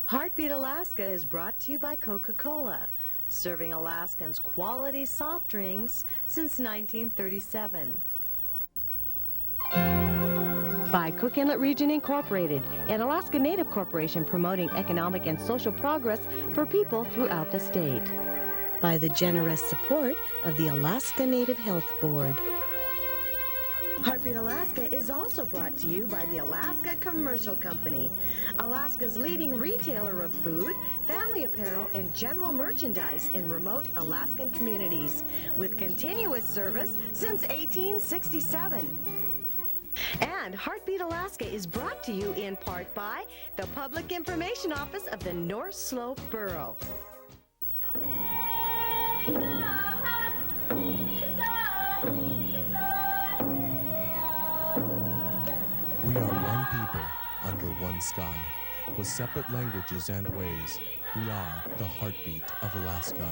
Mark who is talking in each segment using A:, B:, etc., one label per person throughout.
A: Heartbeat Alaska is brought to you by Coca-Cola, serving Alaskans quality soft drinks since 1937. By Cook Inlet Region Incorporated, an Alaska Native corporation promoting economic and social progress for people throughout the state. By the generous support of the Alaska Native Health Board. Heartbeat Alaska is also brought to you by the Alaska Commercial Company, Alaska's leading retailer of food, family apparel, and general merchandise in remote Alaskan communities, with continuous service since 1867. And Heartbeat Alaska is brought to you in part by the Public Information Office of the North Slope Borough.
B: We are one people under one sky, with separate languages and ways. We are the heartbeat of Alaska.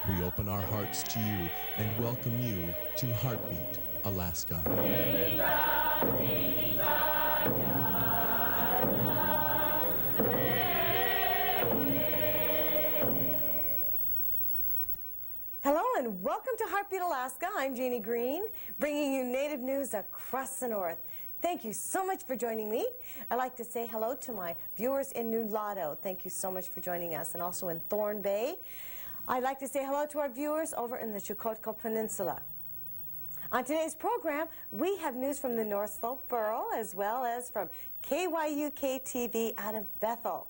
B: We open our hearts to you and welcome you to Heartbeat Alaska.
C: Hello and welcome to Heartbeat Alaska. I'm Jeannie Green, bringing you Native news across the North. Thank you so much for joining me. I'd like to say hello to my viewers in Nulato. Thank you so much for joining us, and also in Thorn Bay. I'd like to say hello to our viewers over in the Chukotka Peninsula. On today's program, we have news from the North Slope Borough as well as from KYUK-TV out of Bethel.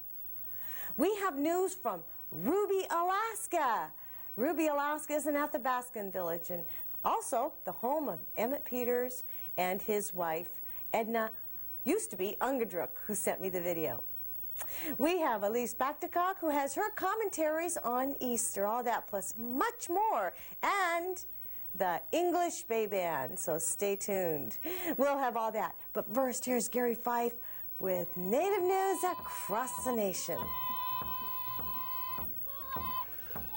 C: We have news from Ruby, Alaska. Ruby, Alaska is an Athabascan village and also the home of Emmett Peters and his wife, Edna, used to be Ungadruk, who sent me the video. We have Elise Patkotak, who has her commentaries on Easter, all that plus much more, and the English Bay Band, so stay tuned. We'll have all that. But first, here's Gary Fife with Native news across the nation.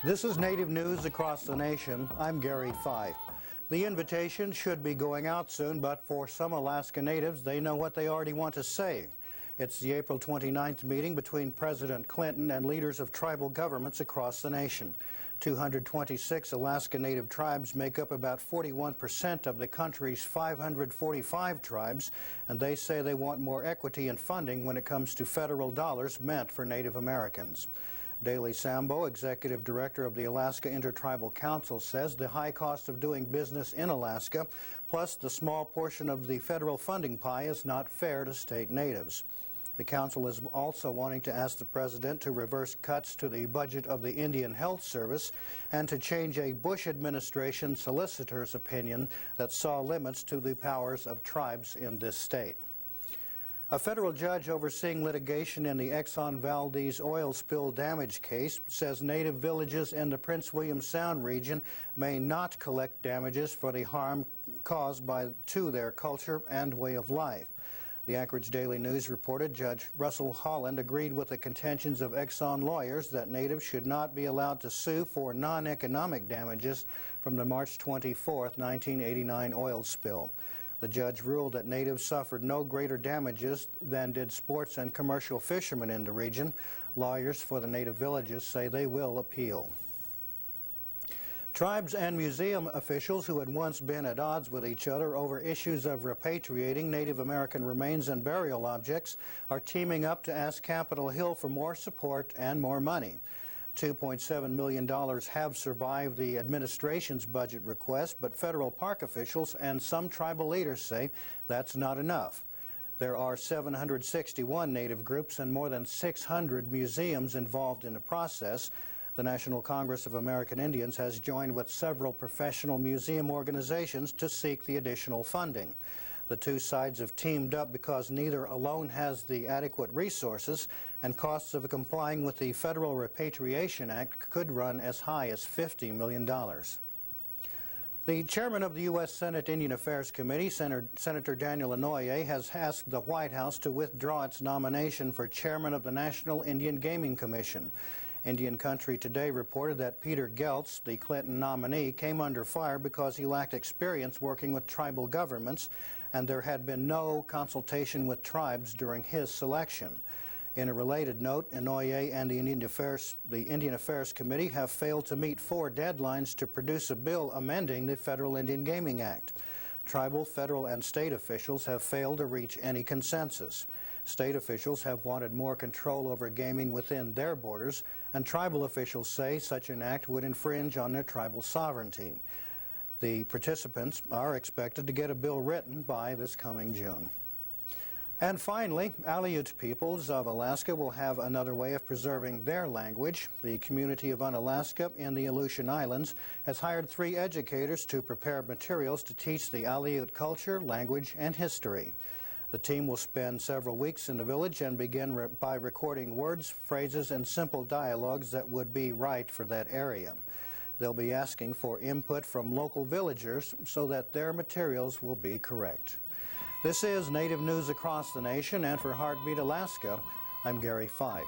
D: This is Native News Across the Nation. I'm Gary Fife. The invitation should be going out soon, but for some Alaska Natives, they know what they already want to say. It's the April 29th meeting between President Clinton and leaders of tribal governments across the nation. 226 Alaska Native tribes make up about 41% of the country's 545 tribes, and they say they want more equity and funding when it comes to federal dollars meant for Native Americans. Daley Sambo, Executive Director of the Alaska Intertribal Council, says the high cost of doing business in Alaska, plus the small portion of the federal funding pie, is not fair to state natives. The council is also wanting to ask the president to reverse cuts to the budget of the Indian Health Service and to change a Bush administration solicitor's opinion that saw limits to the powers of tribes in this state. A federal judge overseeing litigation in the Exxon Valdez oil spill damage case says Native villages in the Prince William Sound region may not collect damages for the harm caused to their culture and way of life. The Anchorage Daily News reported Judge Russell Holland agreed with the contentions of Exxon lawyers that Natives should not be allowed to sue for non-economic damages from the March 24, 1989 oil spill. The judge ruled that Natives suffered no greater damages than did sports and commercial fishermen in the region. Lawyers for the Native villages say they will appeal. Tribes and museum officials who had once been at odds with each other over issues of repatriating Native American remains and burial objects are teaming up to ask Capitol Hill for more support and more money. $2.7 million have survived the administration's budget request, but federal park officials and some tribal leaders say that's not enough. There are 761 Native groups and more than 600 museums involved in the process. The National Congress of American Indians has joined with several professional museum organizations to seek the additional funding. The two sides have teamed up because neither alone has the adequate resources, and costs of complying with the Federal Repatriation Act could run as high as $50 million. The chairman of the U.S. Senate Indian Affairs Committee, Senator Daniel Inouye, has asked the White House to withdraw its nomination for chairman of the National Indian Gaming Commission. Indian Country Today reported that Peter Geltz, the Clinton nominee, came under fire because he lacked experience working with tribal governments, and there had been no consultation with tribes during his selection. In a related note, Inouye and the Indian Affairs Committee have failed to meet 4 deadlines to produce a bill amending the Federal Indian Gaming Act. Tribal, federal, and state officials have failed to reach any consensus. State officials have wanted more control over gaming within their borders, and tribal officials say such an act would infringe on their tribal sovereignty. The participants are expected to get a bill written by this coming June. And finally, Aleut peoples of Alaska will have another way of preserving their language. The community of Unalaska in the Aleutian Islands has hired 3 educators to prepare materials to teach the Aleut culture, language, and history. The team will spend several weeks in the village and begin by recording words, phrases, and simple dialogues that would be right for that area. They'll be asking for input from local villagers so that their materials will be correct. This is Native News Across the Nation, and for Heartbeat Alaska, I'm Gary Fife.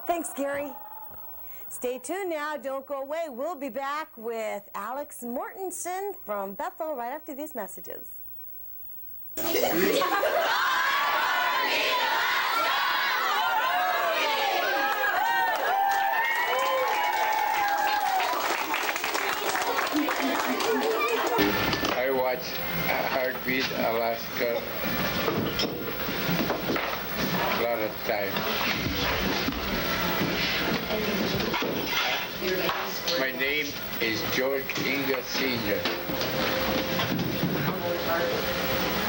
C: Thanks, Gary. Stay tuned now. Don't go away. We'll be back with Alex Mortenson from Bethel right after these messages.
E: I watch Heartbeat Alaska a lot of time. My name is George Inga Sr.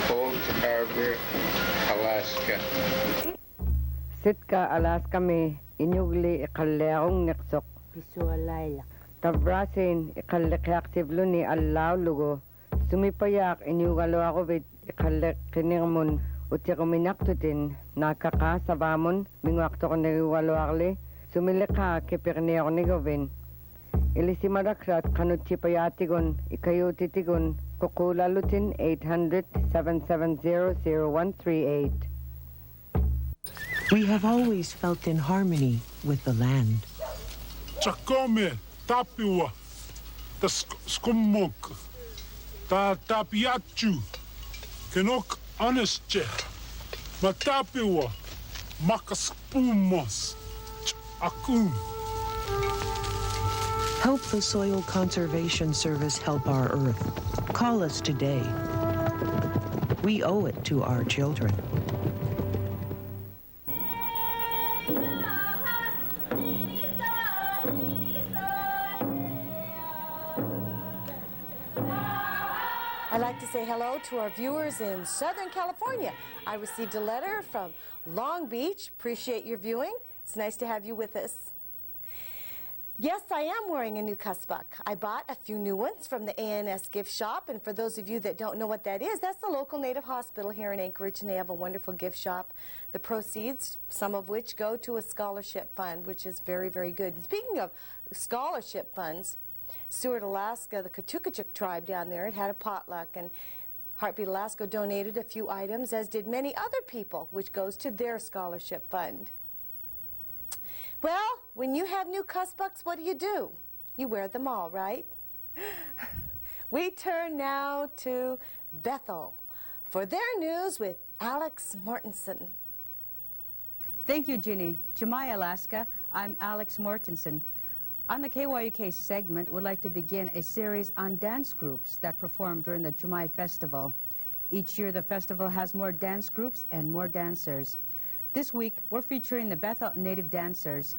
E: Old Harbor, Alaska.
F: Sitka Alaska me inyugli ikalleong neksok visualayla. Tabrasin ikallekyak sivluni allaw lugo. Sumipayak inyugalo ako vid ikallek kinirmun utikuminaktutin nakakasabamon mingwakto ko nariwalo akli. Sumilika kipirneo ni Govin. Ilisimadakrat kanutipayatigon ikayutitigon kukulalutin 800-770-0138.
G: We have always felt in harmony with the land.
H: Chakome, tapiwa, ta skumok, ta tapiachu, kenok anesche, matapiwa, makaspumos, akum.
G: Help the Soil Conservation Service help our earth. Call us today. We owe it to our children.
C: I'd like to say hello to our viewers in Southern California. I received a letter from Long Beach. Appreciate your viewing. It's nice to have you with us. Yes, I am wearing a new cuspuk. I bought a few new ones from the ANS gift shop, and for those of you that don't know what that is, that's the local Native hospital here in Anchorage, and they have a wonderful gift shop. The proceeds, some of which go to a scholarship fund, which is very, very good. And speaking of scholarship funds, Seward, Alaska, the KYUK-TV tribe down there, it had a potluck, and Heartbeat Alaska donated a few items, as did many other people, which goes to their scholarship fund. Well, when you have new cuspucks, what do? You wear them all, right? We turn now to Bethel for their news with Alex Mortenson.
I: Thank you, Ginny. Jemai, Alaska. I'm Alex Mortenson. On the KYUK segment, we'd like to begin a series on dance groups that perform during the Jemai Festival. Each year, the festival has more dance groups and more dancers. This week, we're featuring the Bethel Native Dancers.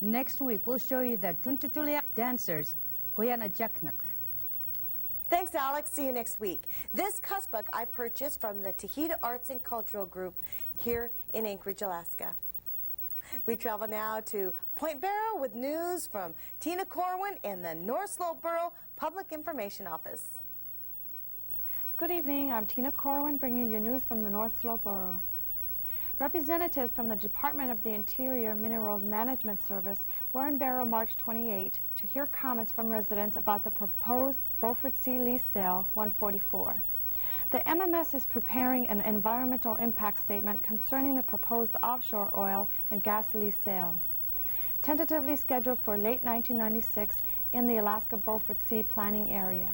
I: Next week, we'll show you the Tuntutuliak dancers, Kuyana Jaknak.
C: Thanks, Alex. See you next week. This cussbook I purchased from the Tahita Arts and Cultural Group here in Anchorage, Alaska. We travel now to Point Barrow with news from Tina Corwin in the North Slope Borough Public Information Office.
J: Good evening. I'm Tina Corwin bringing you news from the North Slope Borough. Representatives from the Department of the Interior Minerals Management Service were in Barrow March 28 to hear comments from residents about the proposed Beaufort Sea Lease Sale 144. The MMS is preparing an environmental impact statement concerning the proposed offshore oil and gas lease sale, tentatively scheduled for late 1996 in the Alaska Beaufort Sea planning area.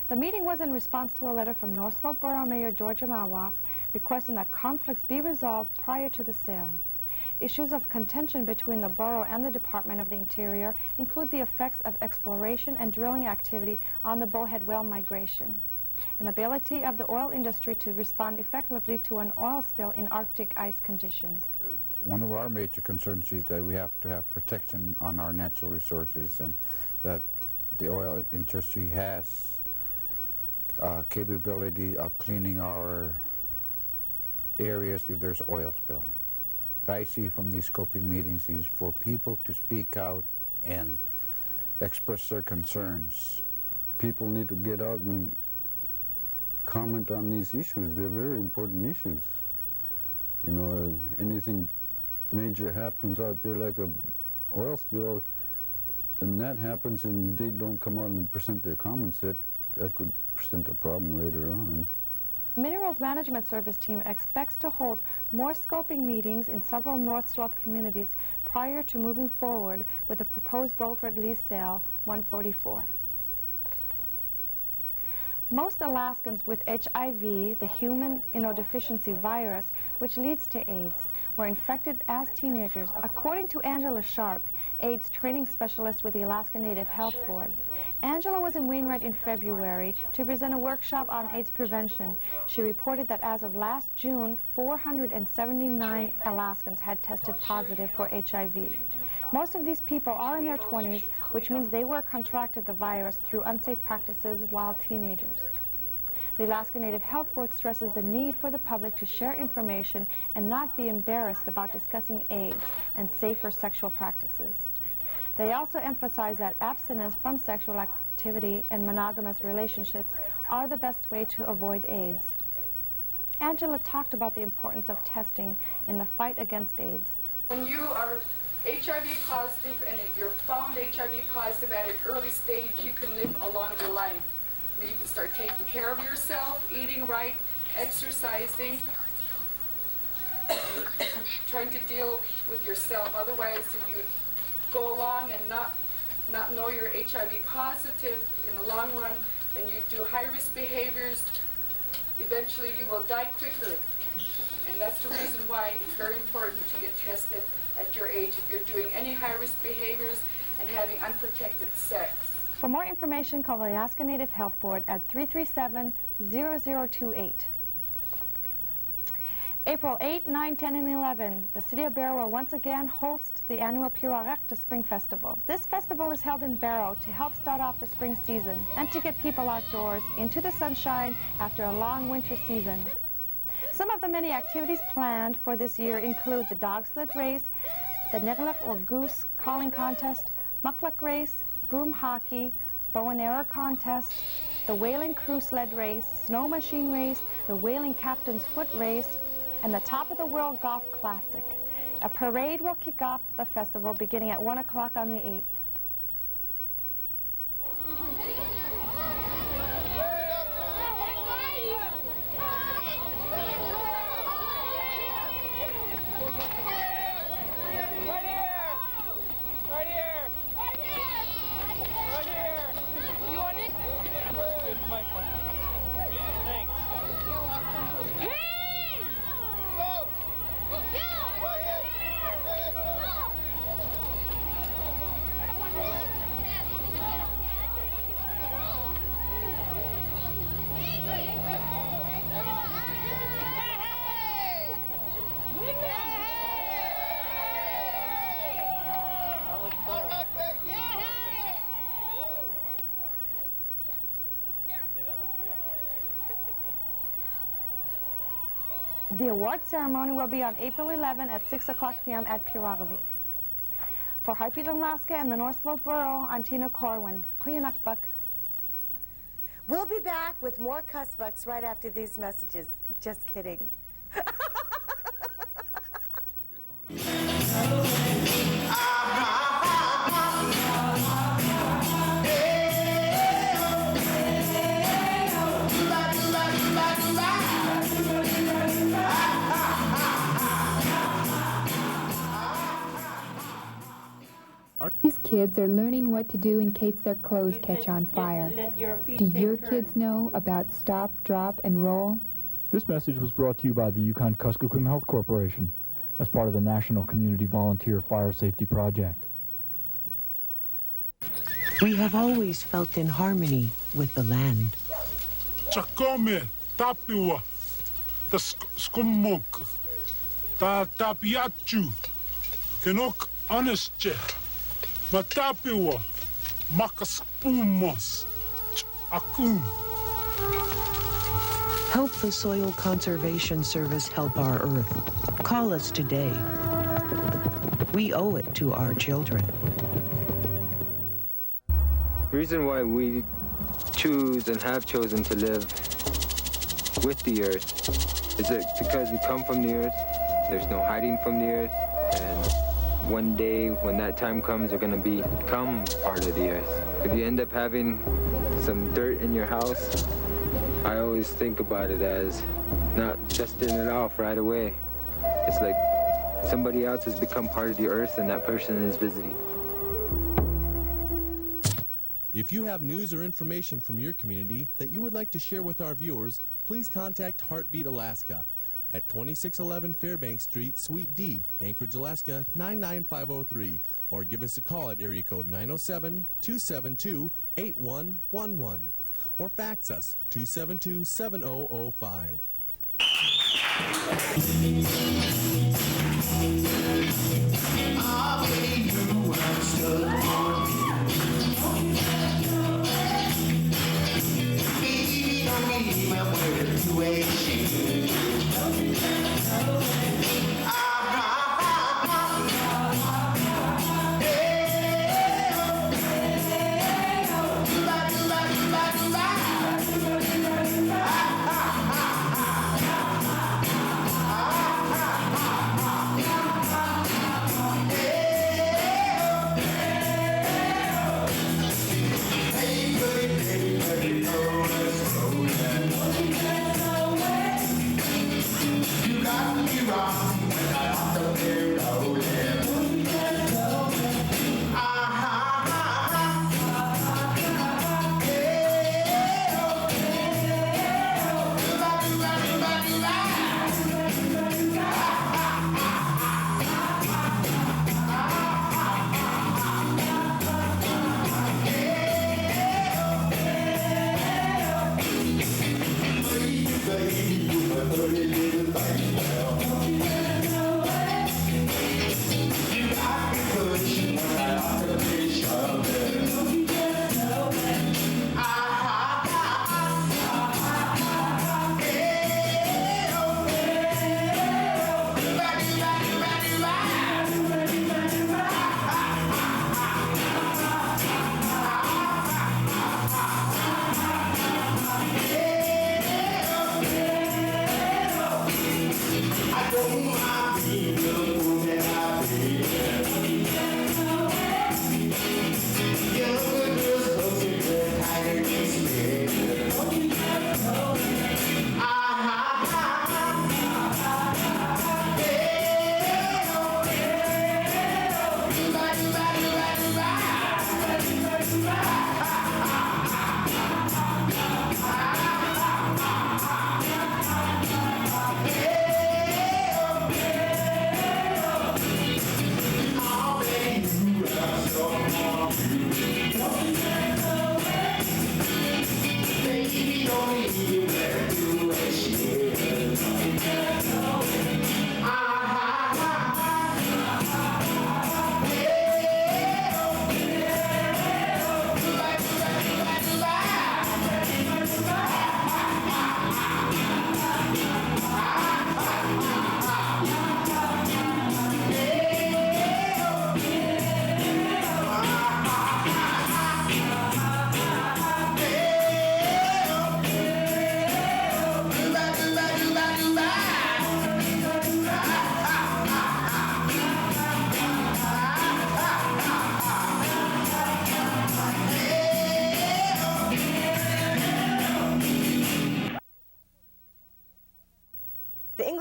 J: The meeting was in response to a letter from North Slope Borough Mayor Georgia Mawak requesting that conflicts be resolved prior to the sale. Issues of contention between the borough and the Department of the Interior include the effects of exploration and drilling activity on the bowhead whale migration, an ability of the oil industry to respond effectively to an oil spill in Arctic ice conditions.
K: One of our major concerns is that we have to have protection on our natural resources, and that the oil industry has capability of cleaning our areas if there's oil spill. What I see from these scoping meetings is for people to speak out and express their concerns.
L: People need to get out and comment on these issues. They're very important issues. You know, anything major happens out there like a oil spill, and that happens and they don't come out and present their comments, that could present a problem later on.
J: Minerals Management Service team expects to hold more scoping meetings in several North Slope communities prior to moving forward with the proposed Beaufort Lease Sale 144. Most Alaskans with HIV, the human immunodeficiency virus, which leads to AIDS, were infected as teenagers, according to Angela Sharp, AIDS training specialist with the Alaska Native Health Board. Angela was in Wainwright in February to present a workshop on AIDS prevention. She reported that as of last June, 479 Alaskans had tested positive for HIV. Most of these people are in their 20s, which means they were contracted the virus through unsafe practices while teenagers. The Alaska Native Health Board stresses the need for the public to share information and not be embarrassed about discussing AIDS and safer sexual practices. They also emphasize that abstinence from sexual activity and monogamous relationships are the best way to avoid AIDS. Angela talked about the importance of testing in the fight against AIDS.
M: When you are HIV positive and if you're found HIV positive at an early stage, you can live a longer life. You can start taking care of yourself, eating right, exercising, trying to deal with yourself. Otherwise, if you go along and not know you're HIV positive in the long run and you do high-risk behaviors, eventually you will die quicker. And that's the reason why it's very important to get tested at your age if you're doing any high-risk behaviors and having unprotected sex.
J: For more information, call the Alaska Native Health Board at 337-0028. April 8, 9, 10, and 11, the City of Barrow will once again host the annual Piwarekta Spring Festival. This festival is held in Barrow to help start off the spring season and to get people outdoors into the sunshine after a long winter season. Some of the many activities planned for this year include the dog sled race, the Neglek or Goose calling contest, mukluk race, broom hockey, bow and arrow contest, the whaling crew sled race, snow machine race, the whaling captain's foot race, and the Top of the World Golf Classic. A parade will kick off the festival beginning at 1 o'clock on the 8th. The award ceremony will be on April 11 at 6 o'clock p.m. at Pirawavik. For Heartbeat Alaska and the North Slope Borough, I'm Tina Corwin. KYUK-TV.
C: We'll be back with more Cussbucks right after these messages. Just kidding.
N: These kids are learning what to do in case their clothes catch on fire. Do your kids know about stop, drop, and roll?
O: This message was brought to you by the Yukon-Kuskokwim Health Corporation as part of the National Community Volunteer Fire Safety Project.
G: We have always felt in harmony with the land.
H: Chakome, tapiwa, ta skumok, ta tapiachu, kenok anesche, matapiwa, makaspumos, akum.
G: Help the Soil Conservation Service help our earth. Call us today. We owe it to our children.
P: The reason why we choose and have chosen to live with the earth is that because we come from the earth, there's no hiding from the earth, and one day when that time comes, we're going to become part of the earth. If you end up having some dirt in your house, I always think about it as not dusting it off right away. It's like somebody else has become part of the earth and that person is visiting.
B: If you have news or information from your community that you would like to share with our viewers, please contact Heartbeat Alaska at 2611 Fairbanks Street, Suite D, Anchorage, Alaska 99503, or give us a call at area code 907-272-8111, or fax us 272-7005.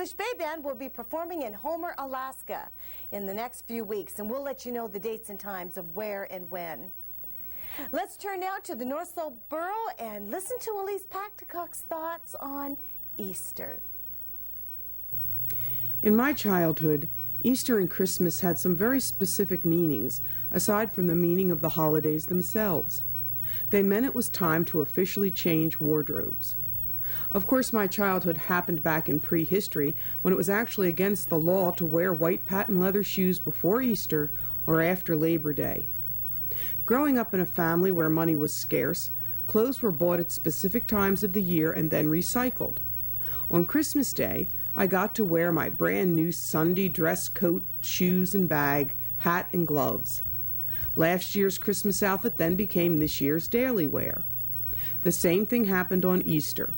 C: Fish Bay Band will be performing in Homer, Alaska in the next few weeks, and we'll let you know the dates and times of where and when. Let's turn now to the North Slope Borough and listen to Elise Patkotak's thoughts on Easter.
Q: In my childhood, Easter and Christmas had some very specific meanings, aside from the meaning of the holidays themselves. They meant it was time to officially change wardrobes. Of course, my childhood happened back in prehistory, when it was actually against the law to wear white patent leather shoes before Easter or after Labor Day. Growing up in a family where money was scarce, clothes were bought at specific times of the year and then recycled. On Christmas Day, I got to wear my brand new Sunday dress coat, shoes and bag, hat and gloves. Last year's Christmas outfit then became this year's daily wear. The same thing happened on Easter,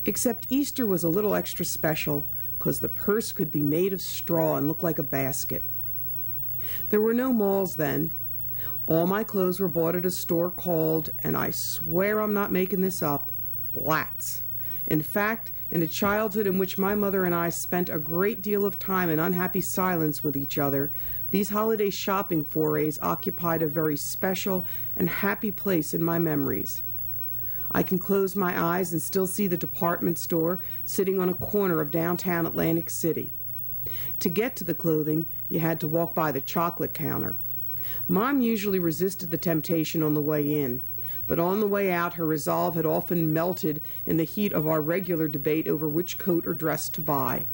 Q: except Easter was a little extra special because the purse could be made of straw and look like a basket. There were no malls then. All my clothes were bought at a store called, and I swear I'm not making this up, Blatz. In fact, in a childhood in which my mother and I spent a great deal of time in unhappy silence with each other, these holiday shopping forays occupied a very special and happy place in my memories. I can close my eyes and still see the department store sitting on a corner of downtown Atlantic City. To get to the clothing, you had to walk by the chocolate counter. Mom usually resisted the temptation on the way in, but on the way out her resolve had often melted in the heat of our regular debate over which coat or dress to buy.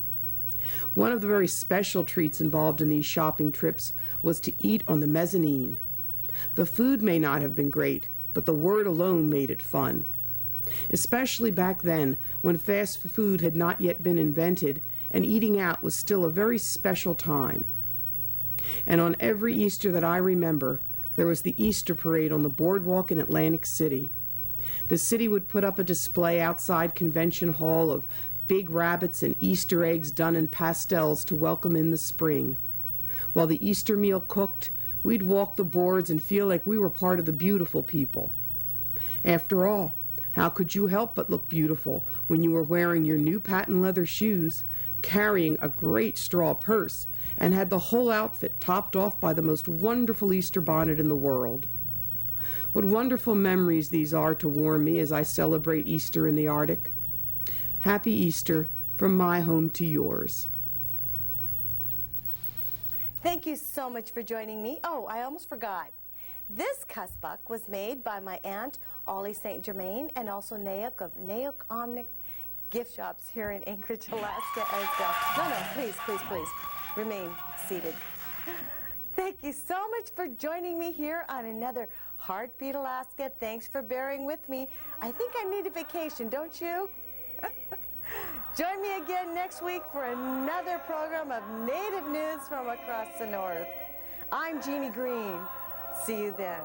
Q: One of the very special treats involved in these shopping trips was to eat on the mezzanine. The food may not have been great, but the word alone made it fun. Especially back then, when fast food had not yet been invented, and eating out was still a very special time. And on every Easter that I remember, there was the Easter parade on the boardwalk in Atlantic City. The city would put up a display outside Convention Hall of big rabbits and Easter eggs done in pastels to welcome in the spring. While the Easter meal cooked, we'd walk the boards and feel like we were part of the beautiful people. After all, how could you help but look beautiful when you were wearing your new patent leather shoes, carrying a great straw purse, and had the whole outfit topped off by the most wonderful Easter bonnet in the world? What wonderful memories these are to warm me as I celebrate Easter in the Arctic. Happy Easter from my home to yours.
C: Thank you so much for joining me. Oh, I almost forgot. This cussbuck was made by my aunt, Ollie St. Germain, and also Nayuk of Nayuk Omnic Gift Shops here in Anchorage, Alaska as well. No, please, remain seated. Thank you so much for joining me here on another Heartbeat Alaska. Thanks for bearing with me. I think I need a vacation, don't you? Join me again next week for another program of Native News from across the North. I'm Jeannie Green. See you then.